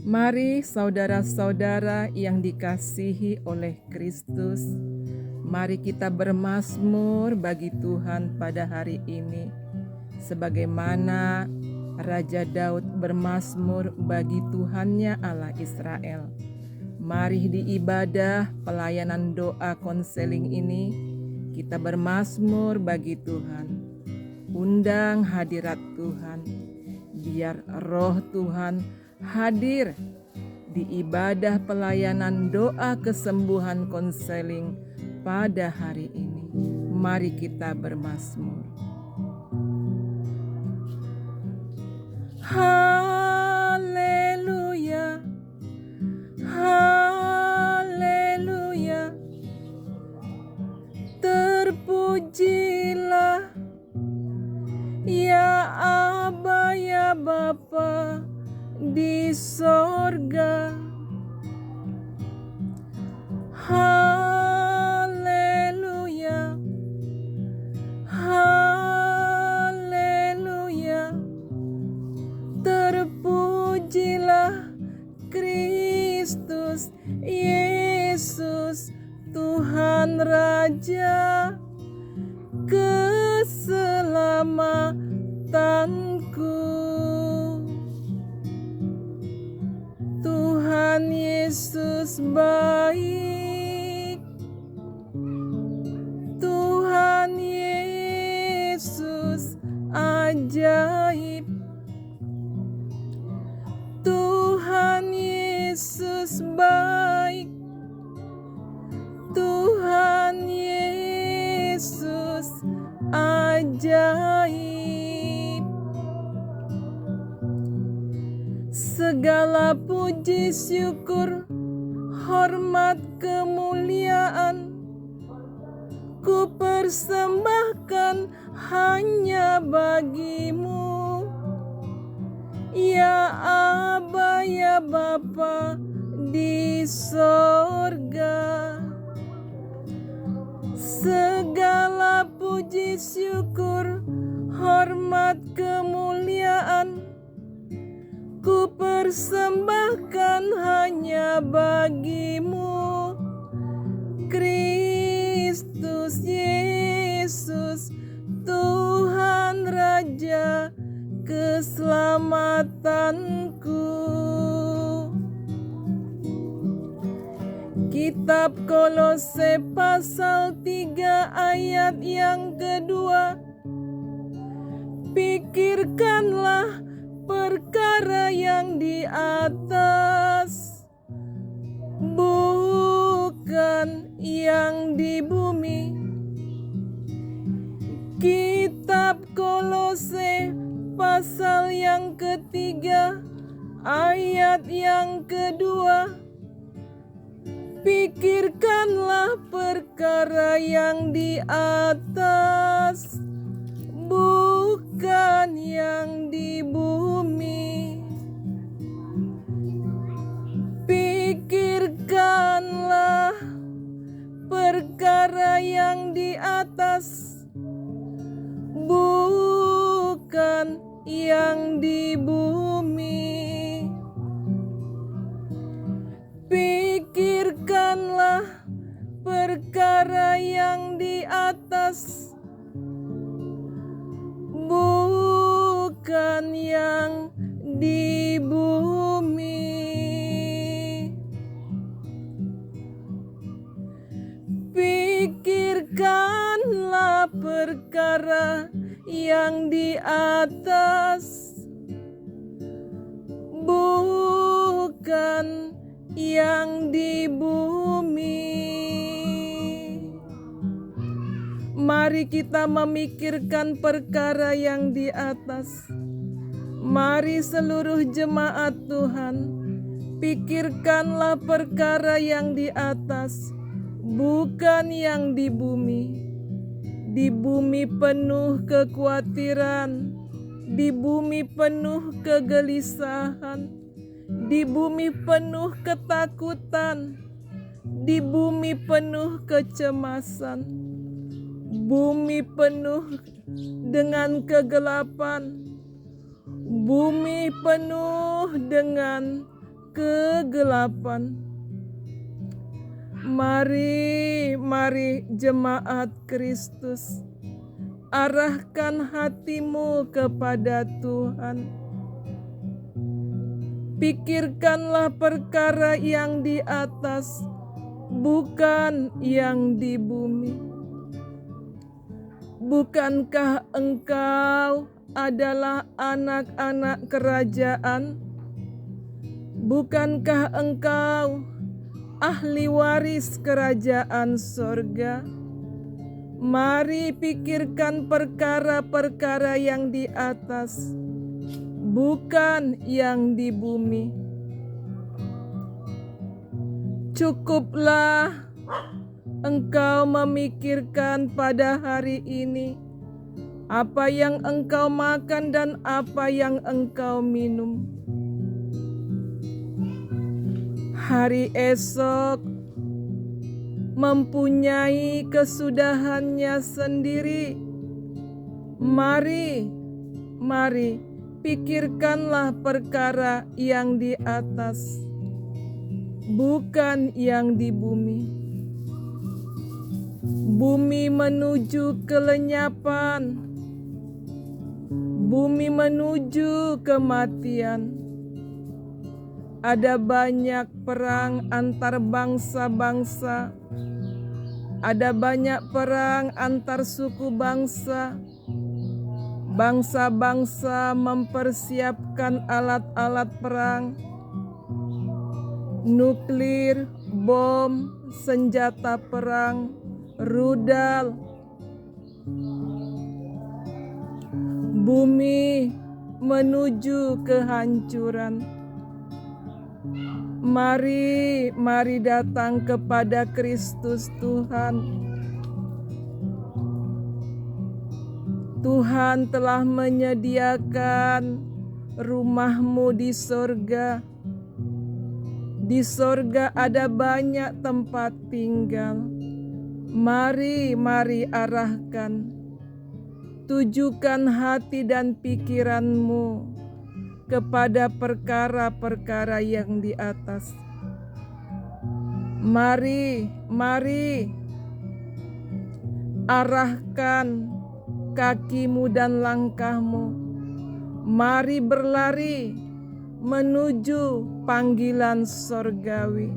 Mari saudara-saudara yang dikasihi oleh Kristus, mari kita bermazmur bagi Tuhan pada hari ini, sebagaimana Raja Daud bermazmur bagi Tuhannya Allah Israel. Mari di ibadah pelayanan doa konseling ini, kita bermazmur bagi Tuhan. Undang hadirat Tuhan, biar roh Tuhan hadir di ibadah pelayanan doa kesembuhan konseling pada hari ini. Mari kita bermazmur. Haleluya, haleluya, terpujilah ya Aba ya Bapa di sorga. Haleluya, haleluya, terpujilah Kristus Yesus Tuhan Raja keselamatanku. Tuhan Yesus baik, Tuhan Yesus ajaib, Tuhan Yesus baik, Tuhan Yesus ajaib. Segala puji syukur, hormat kemuliaan ku persembahkan hanya bagimu, ya Aba ya Bapa di sorga. Segala puji syukur, hormat kemuliaan ku persembahkan hanya bagimu, Kristus Yesus Tuhan Raja keselamatanku. Kitab Kolose pasal 3 ayat yang kedua. Pikirkanlah perkara yang di atas, bukan yang di bumi. Kitab Kolose pasal yang ketiga ayat yang kedua. Pikirkanlah perkara yang di atas, bukan yang di bumi. Pikirkanlah perkara yang di atas, bukan yang di bumi. Pikirkanlah perkara yang di atas, bukan yang di bumi. Pikirkanlah perkara yang di atas, bukan yang di bumi. Mari kita memikirkan perkara yang di atas. Mari seluruh jemaat Tuhan, pikirkanlah perkara yang di atas, bukan yang di bumi. Di bumi penuh kekhawatiran, di bumi penuh kegelisahan, di bumi penuh ketakutan, di bumi penuh kecemasan, bumi penuh dengan kegelapan, bumi penuh dengan kegelapan. Mari, mari jemaat Kristus, arahkan hatimu kepada Tuhan. Pikirkanlah perkara yang di atas, bukan yang di bumi. Bukankah engkau adalah anak-anak kerajaan? Bukankah engkau ahli waris kerajaan sorga? Mari pikirkan perkara-perkara yang di atas, bukan yang di bumi. Cukuplah engkau memikirkan pada hari ini apa yang engkau makan dan apa yang engkau minum. Hari esok mempunyai kesudahannya sendiri. Mari, mari pikirkanlah perkara yang di atas, bukan yang di bumi. Bumi menuju kelenyapan, bumi menuju kematian. Ada banyak perang antar bangsa-bangsa, ada banyak perang antar suku bangsa. Bangsa-bangsa mempersiapkan alat-alat perang, nuklir, bom, senjata perang, rudal. Bumi menuju kehancuran. Mari, mari datang kepada Kristus Tuhan. Tuhan telah menyediakan rumahmu di sorga. Di sorga ada banyak tempat tinggal. Mari, mari arahkan. Tujukan hati dan pikiranmu kepada perkara-perkara yang di atas. Mari, mari arahkan kakimu dan langkahmu. Mari berlari menuju panggilan sorgawi.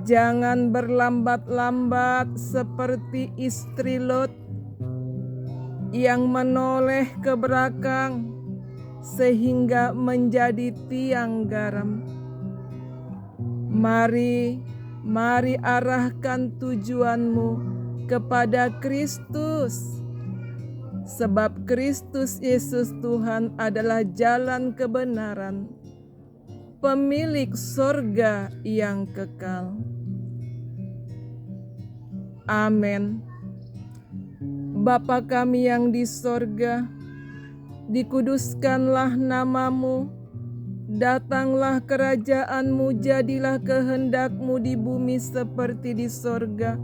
Jangan berlambat-lambat seperti istri Lot yang menoleh ke belakang sehingga menjadi tiang garam. Mari, mari arahkan tujuanmu kepada Kristus. Sebab Kristus Yesus Tuhan adalah jalan kebenaran, pemilik sorga yang kekal. Amin. Bapa kami yang di sorga, dikuduskanlah namamu, datanglah kerajaanmu, jadilah kehendakmu di bumi seperti di sorga.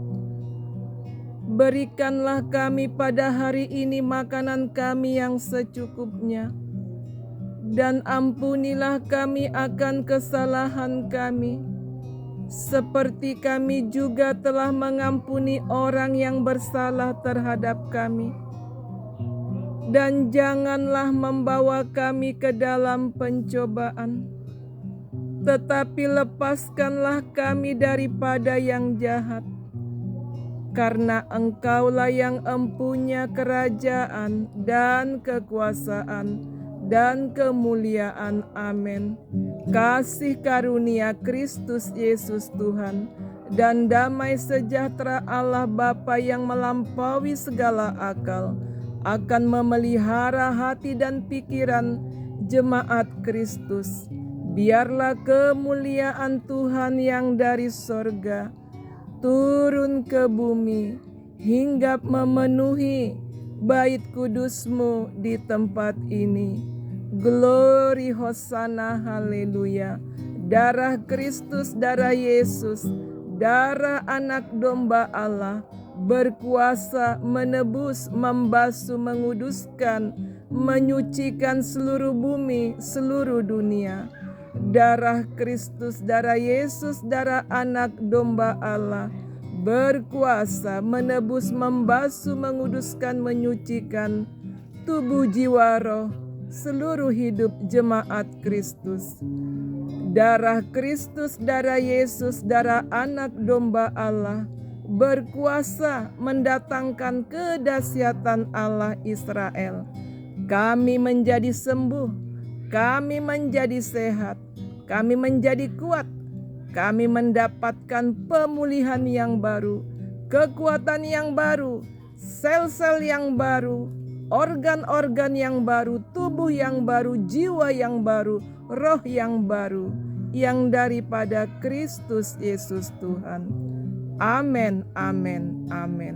Berikanlah kami pada hari ini makanan kami yang secukupnya, dan ampunilah kami akan kesalahan kami, seperti kami juga telah mengampuni orang yang bersalah terhadap kami. Dan janganlah membawa kami ke dalam pencobaan, tetapi lepaskanlah kami daripada yang jahat. Karena Engkaulah yang empunya kerajaan dan kekuasaan dan kemuliaan. Amin. Kasih karunia Kristus Yesus Tuhan dan damai sejahtera Allah Bapa yang melampaui segala akal akan memelihara hati dan pikiran jemaat Kristus. Biarlah kemuliaan Tuhan yang dari sorga turun ke bumi hingga memenuhi bait kudus-Mu di tempat ini. Glory Hosana, haleluya. Darah Kristus, darah Yesus, darah anak domba Allah berkuasa menebus, membasuh, menguduskan, menyucikan seluruh bumi, seluruh dunia. Darah Kristus, darah Yesus, darah Anak Domba Allah berkuasa menebus, membasuh, menguduskan, menyucikan tubuh, jiwa, roh, seluruh hidup jemaat Kristus. Darah Kristus, darah Yesus, darah Anak Domba Allah berkuasa mendatangkan kedahsyatan Allah Israel. Kami menjadi sembuh, kami menjadi sehat, kami menjadi kuat, kami mendapatkan pemulihan yang baru, kekuatan yang baru, sel-sel yang baru, organ-organ yang baru, tubuh yang baru, jiwa yang baru, roh yang baru, yang daripada Kristus Yesus Tuhan. Amin, amin, amin.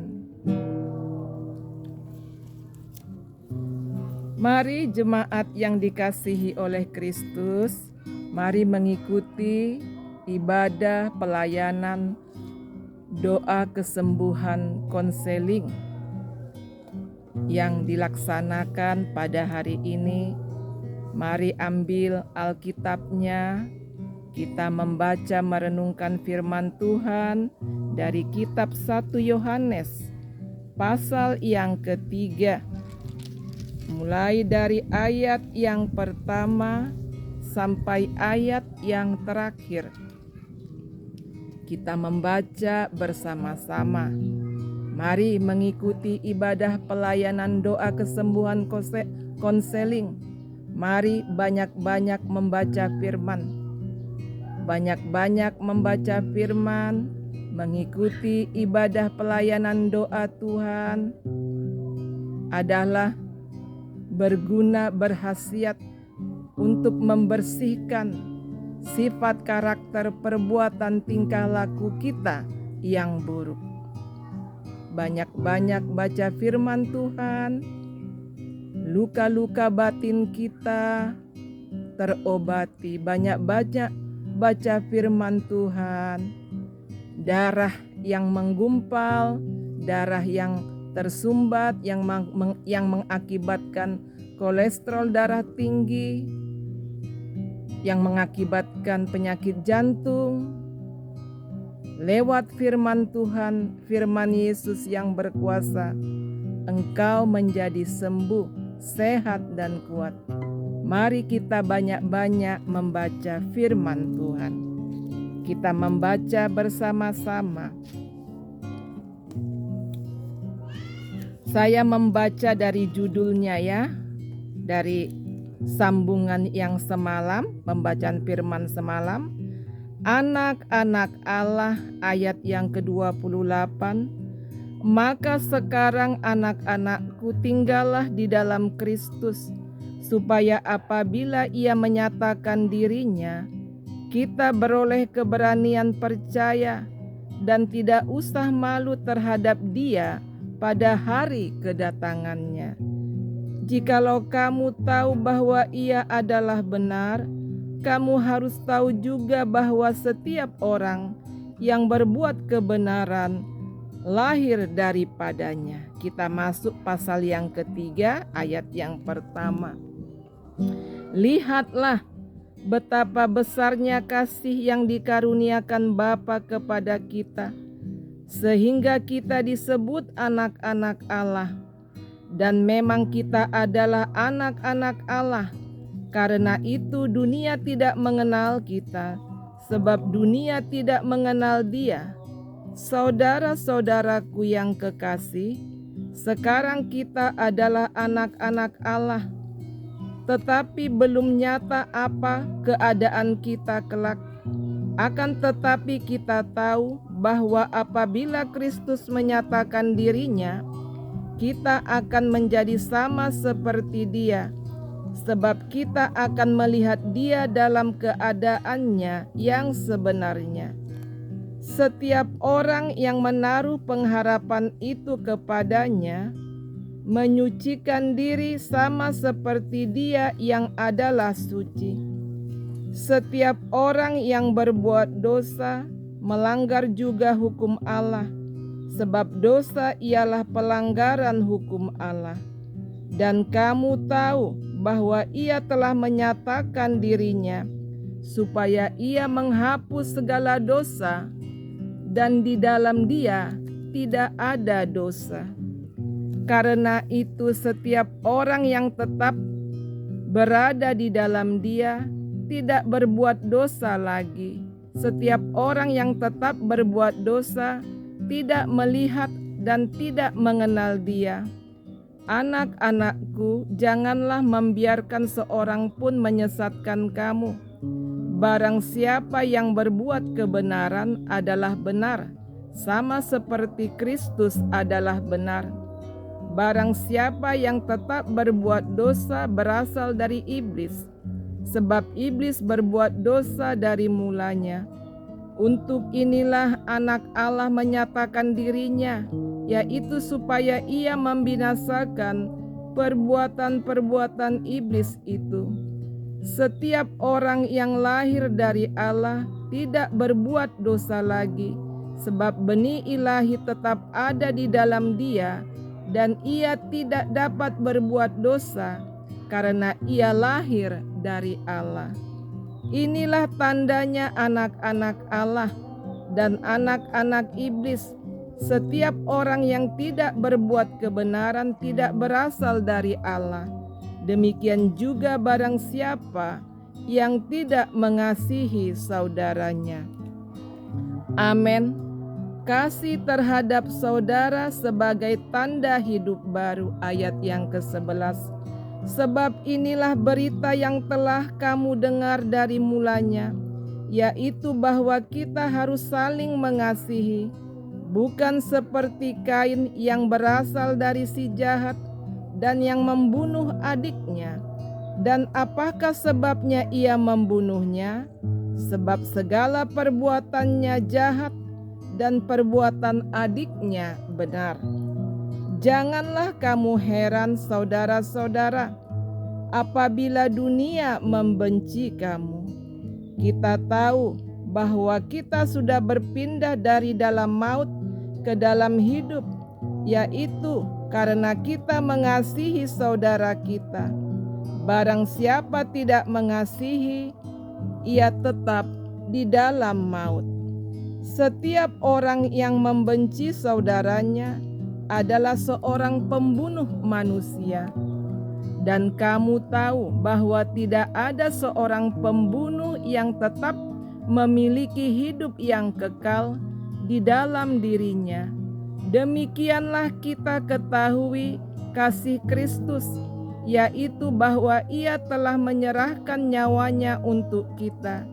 Mari jemaat yang dikasihi oleh Kristus, mari mengikuti ibadah pelayanan doa kesembuhan konseling yang dilaksanakan pada hari ini. Mari ambil Alkitabnya, kita membaca merenungkan firman Tuhan dari kitab 1 Yohanes pasal yang ketiga, mulai dari ayat yang pertama sampai ayat yang terakhir. Kita membaca bersama-sama. Mari mengikuti ibadah pelayanan doa kesembuhan konseling. Mari banyak-banyak membaca firman. Banyak-banyak membaca firman, mengikuti ibadah pelayanan doa Tuhan adalah berguna, berkhasiat untuk membersihkan sifat, karakter, perbuatan, tingkah laku kita yang buruk. Banyak-banyak baca firman Tuhan, luka-luka batin kita terobati. Banyak-banyak baca firman Tuhan, darah yang menggumpal, darah yang tersumbat, yang mengakibatkan kolesterol darah tinggi, yang mengakibatkan penyakit jantung. Lewat firman Tuhan, firman Yesus yang berkuasa, engkau menjadi sembuh, sehat dan kuat. Mari kita banyak-banyak membaca firman Tuhan. Kita membaca bersama-sama. Saya membaca dari judulnya ya, dari sambungan yang semalam, pembacaan firman semalam. Anak-anak Allah ayat yang ke-28. Maka sekarang anak-anakku, tinggallah di dalam Kristus, supaya apabila Ia menyatakan dirinya, kita beroleh keberanian percaya dan tidak usah malu terhadap Dia pada hari kedatangannya. Jikalau kamu tahu bahwa Ia adalah benar, kamu harus tahu juga bahwa setiap orang yang berbuat kebenaran lahir daripadanya. Kita masuk pasal yang ketiga, ayat yang pertama. Lihatlah betapa besarnya kasih yang dikaruniakan Bapa kepada kita, sehingga kita disebut anak-anak Allah. Dan memang kita adalah anak-anak Allah. Karena itu dunia tidak mengenal kita, sebab dunia tidak mengenal Dia. Saudara-saudaraku yang kekasih, sekarang kita adalah anak-anak Allah, tetapi belum nyata apa keadaan kita kelak. Akan tetapi kita tahu bahwa apabila Kristus menyatakan dirinya, kita akan menjadi sama seperti Dia, sebab kita akan melihat Dia dalam keadaannya yang sebenarnya. Setiap orang yang menaruh pengharapan itu kepadanya menyucikan diri sama seperti Dia yang adalah suci. Setiap orang yang berbuat dosa melanggar juga hukum Allah, sebab dosa ialah pelanggaran hukum Allah. Dan kamu tahu bahwa Ia telah menyatakan dirinya supaya Ia menghapus segala dosa, dan di dalam Dia tidak ada dosa. Karena itu setiap orang yang tetap berada di dalam Dia tidak berbuat dosa lagi. Setiap orang yang tetap berbuat dosa tidak melihat dan tidak mengenal Dia. Anak-anakku, janganlah membiarkan seorang pun menyesatkan kamu. Barang siapa yang berbuat kebenaran adalah benar, sama seperti Kristus adalah benar. Barang siapa yang tetap berbuat dosa berasal dari iblis, sebab iblis berbuat dosa dari mulanya. Untuk inilah anak Allah menyatakan dirinya, yaitu supaya Ia membinasakan perbuatan-perbuatan iblis itu. Setiap orang yang lahir dari Allah tidak berbuat dosa lagi, sebab benih ilahi tetap ada di dalam dia, dan ia tidak dapat berbuat dosa karena ia lahir dari Allah. Inilah tandanya anak-anak Allah dan anak-anak iblis. Setiap orang yang tidak berbuat kebenaran tidak berasal dari Allah. Demikian juga barang siapa yang tidak mengasihi saudaranya. Amin. Kasih terhadap saudara sebagai tanda hidup baru, ayat yang ke-11. Sebab inilah berita yang telah kamu dengar dari mulanya, yaitu bahwa kita harus saling mengasihi, bukan seperti Kain yang berasal dari si jahat dan yang membunuh adiknya. Dan apakah sebabnya ia membunuhnya? Sebab segala perbuatannya jahat dan perbuatan adiknya benar. Janganlah kamu heran, saudara-saudara, apabila dunia membenci kamu. Kita tahu bahwa kita sudah berpindah dari dalam maut ke dalam hidup, yaitu karena kita mengasihi saudara kita. Barang siapa tidak mengasihi, ia tetap di dalam maut. Setiap orang yang membenci saudaranya adalah seorang pembunuh manusia. Dan kamu tahu bahwa tidak ada seorang pembunuh yang tetap memiliki hidup yang kekal di dalam dirinya. Demikianlah kita ketahui kasih Kristus, yaitu bahwa Ia telah menyerahkan nyawanya untuk kita.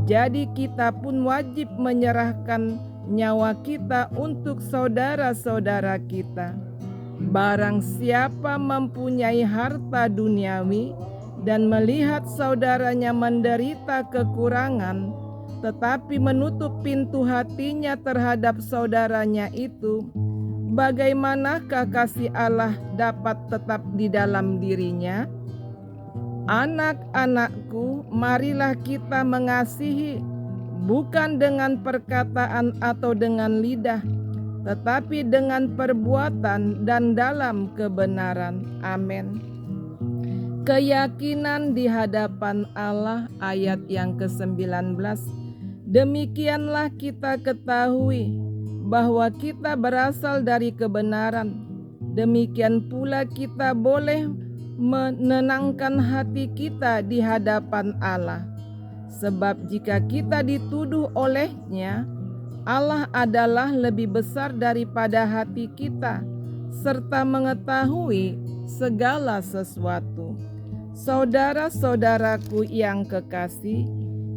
Jadi kita pun wajib menyerahkan nyawa kita untuk saudara-saudara kita. Barang siapa mempunyai harta duniawi dan melihat saudaranya menderita kekurangan, tetapi menutup pintu hatinya terhadap saudaranya itu, bagaimanakah kasih Allah dapat tetap di dalam dirinya? Anak-anakku, marilah kita mengasihi, bukan dengan perkataan atau dengan lidah, tetapi dengan perbuatan dan dalam kebenaran. Amin. Keyakinan di hadapan Allah, ayat yang ke-19. Demikianlah kita ketahui bahwa kita berasal dari kebenaran. Demikian pula kita boleh menenangkan hati kita di hadapan Allah. Sebab jika kita dituduh olehnya, Allah adalah lebih besar daripada hati kita, serta mengetahui segala sesuatu. Saudara-saudaraku yang kekasih,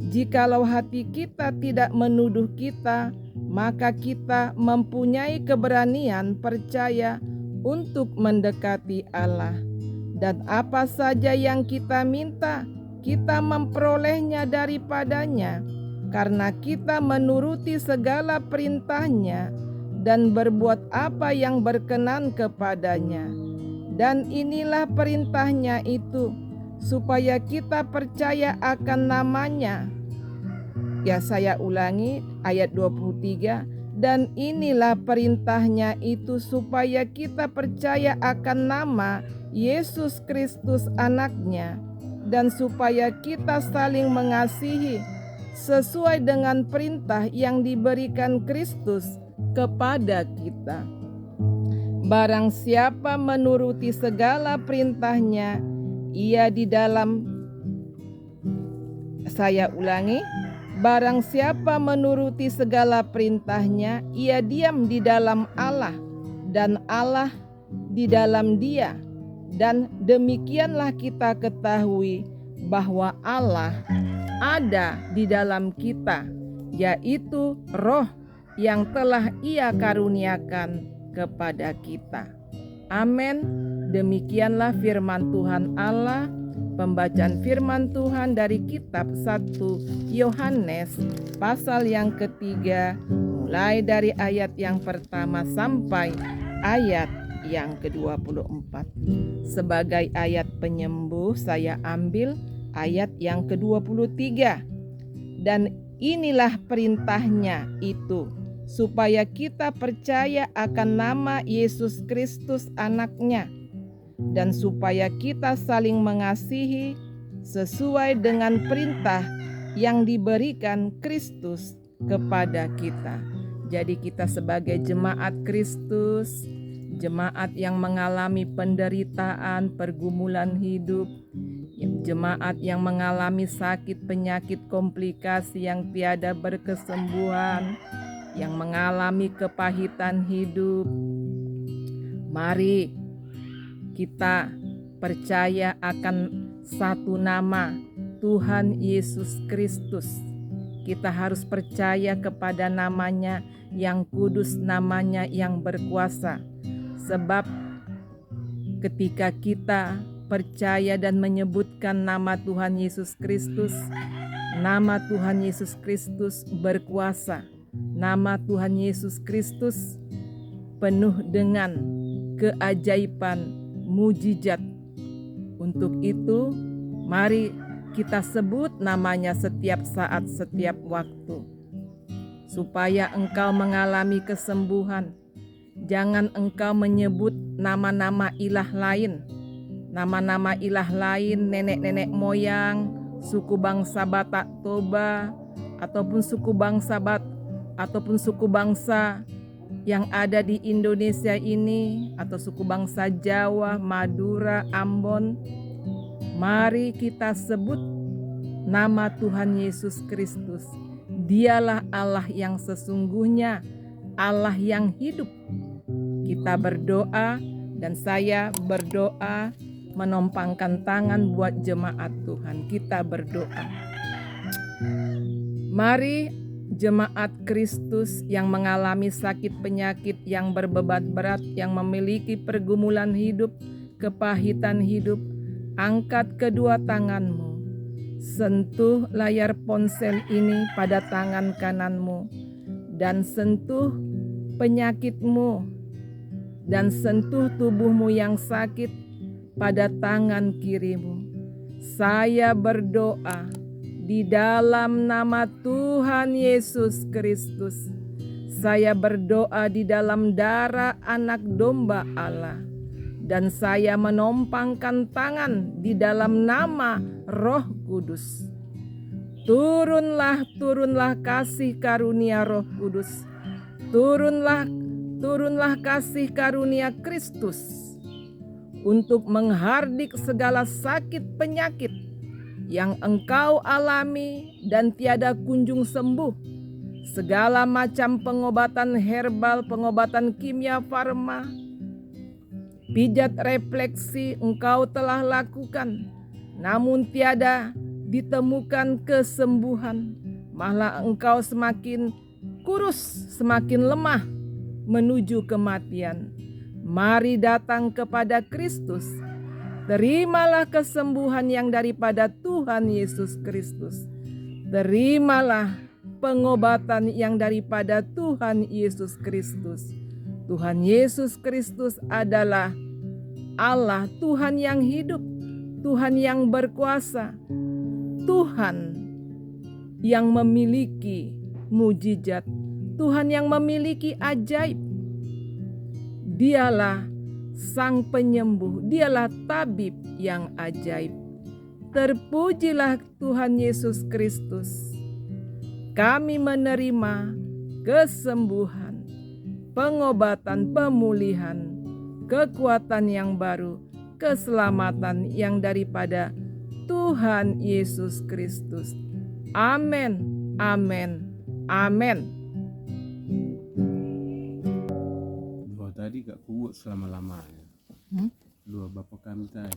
jikalau hati kita tidak menuduh kita, maka kita mempunyai keberanian percaya untuk mendekati Allah. Dan apa saja yang kita minta, kita memperolehnya daripadanya, karena kita menuruti segala perintahnya dan berbuat apa yang berkenan kepadanya. Dan inilah perintahnya itu, supaya kita percaya akan namanya. Ya, saya ulangi ayat 23. Dan inilah perintahnya itu, supaya kita percaya akan nama Yesus Kristus anaknya, dan supaya kita saling mengasihi sesuai dengan perintah yang diberikan Kristus kepada kita. Barang siapa menuruti segala perintahnya, ia di dalam barang siapa menuruti segala perintahnya, ia diam di dalam Allah dan Allah di dalam dia. Dan demikianlah kita ketahui bahwa Allah ada di dalam kita, yaitu Roh yang telah Ia karuniakan kepada kita. Amin. Demikianlah firman Tuhan Allah. Pembacaan firman Tuhan dari kitab 1 Yohanes pasal yang ketiga, mulai dari ayat yang pertama sampai ayat yang ke-24. Sebagai ayat penyembuh, saya ambil ayat yang ke-23. Dan inilah perintahnya itu, supaya kita percaya akan nama Yesus Kristus Anaknya, dan supaya kita saling mengasihi sesuai dengan perintah yang diberikan Kristus kepada kita. Jadi kita sebagai jemaat Kristus, jemaat yang mengalami penderitaan, pergumulan hidup, jemaat yang mengalami sakit, penyakit, komplikasi yang tiada berkesembuhan, yang mengalami kepahitan hidup. Mari kita percaya akan satu nama, Tuhan Yesus Kristus. Kita harus percaya kepada namanya yang kudus, namanya yang berkuasa. Sebab ketika kita percaya dan menyebutkan nama Tuhan Yesus Kristus, nama Tuhan Yesus Kristus berkuasa. Nama Tuhan Yesus Kristus penuh dengan keajaiban, mujizat. Untuk itu, mari kita sebut namanya setiap saat, setiap waktu, supaya engkau mengalami kesembuhan. Jangan engkau menyebut nama-nama ilah lain, nama-nama ilah lain, nenek-nenek moyang, suku bangsa Batak Toba, ataupun suku bangsa yang ada di Indonesia ini, atau suku bangsa Jawa, Madura, Ambon. Mari kita sebut nama Tuhan Yesus Kristus. Dialah Allah yang sesungguhnya, Allah yang hidup. Kita berdoa, dan saya berdoa menompangkan tangan buat jemaat Tuhan. Kita berdoa. Mari jemaat Kristus yang mengalami sakit penyakit, yang berbeban berat, yang memiliki pergumulan hidup, kepahitan hidup, angkat kedua tanganmu. Sentuh layar ponsel ini pada tangan kananmu, dan sentuh penyakitmu, dan sentuh tubuhmu yang sakit pada tangan kirimu. Saya berdoa di dalam nama Tuhan Yesus Kristus. Saya berdoa di dalam darah Anak Domba Allah. Dan saya menompangkan tangan di dalam nama Roh Kudus. Turunlah kasih karunia Roh Kudus. Turunlah kasih karunia Kristus untuk menghardik segala sakit penyakit yang engkau alami dan tiada kunjung sembuh. Segala macam pengobatan herbal, pengobatan kimia farma, pijat refleksi engkau telah lakukan, namun tiada ditemukan kesembuhan. Malah engkau semakin kurus, semakin lemah menuju kematian. Mari datang kepada Kristus. Terimalah kesembuhan yang daripada Tuhan Yesus Kristus. Terimalah pengobatan yang daripada Tuhan Yesus Kristus. Tuhan Yesus Kristus adalah Allah, Tuhan yang hidup, Tuhan yang berkuasa, Tuhan yang memiliki mujizat, Tuhan yang memiliki ajaib. Dialah Sang Penyembuh, dialah tabib yang ajaib. Terpujilah Tuhan Yesus Kristus. Kami menerima kesembuhan, pengobatan, pemulihan, kekuatan yang baru, keselamatan yang daripada Tuhan Yesus Kristus. Amin, amin, amin. Doa tadi gak kuat selama-lamanya. Doa Bapa kami tadi.